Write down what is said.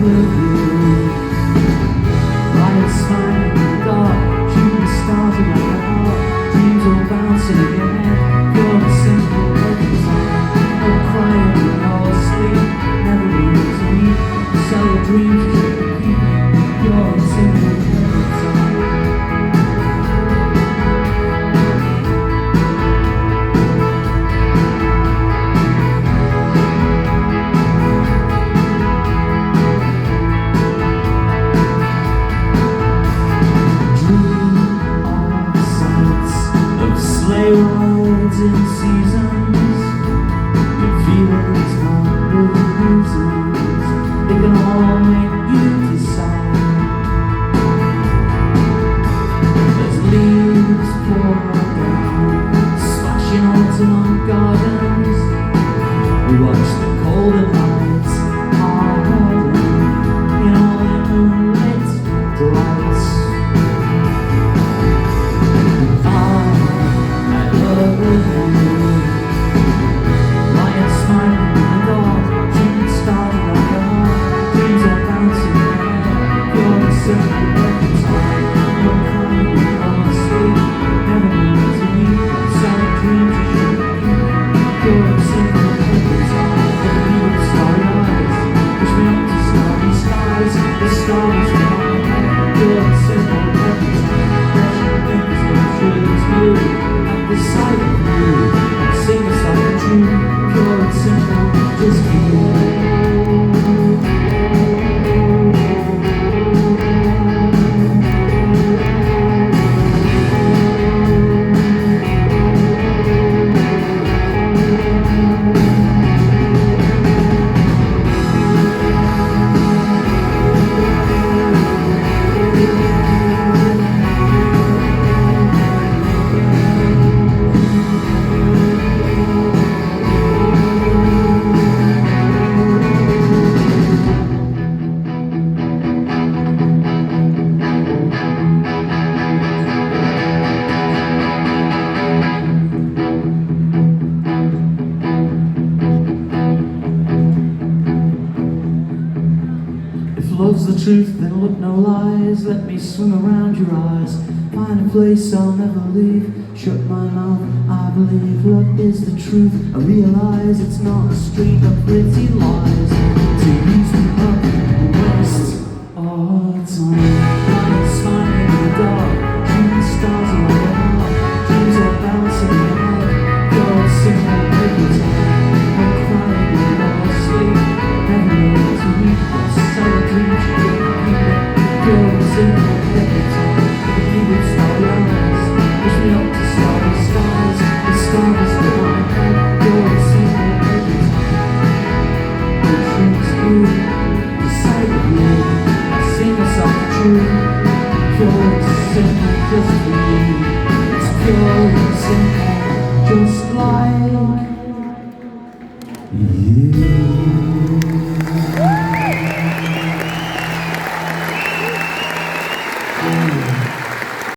with you. Lights smiling in the dark, shooting stars around the heart, dreams all bouncing in your head, pure simple every time. No crying, no sleep, never leave to me. Sell your dreams, keep repeating, pure and simple every time. Sleigh rides in seasons, your feelings not the reasons, they can all make you decide. As leaves pour down, splashing onto our gardens, we watch the colder nights harden in all their moonlit delights. Love's the truth, then look no lies. Let me swim around your eyes, find a place I'll never leave. Shut my mouth, I believe love is the truth. I realize it's not a street of pretty lies. To use me up and waste our time. Lights smiling in the dark, shooting stars in my heart, dreams are bouncing in your head, you're simple every time. I'm crying, no sleep, never know to meet us. Just for you, it's pure and simple, just like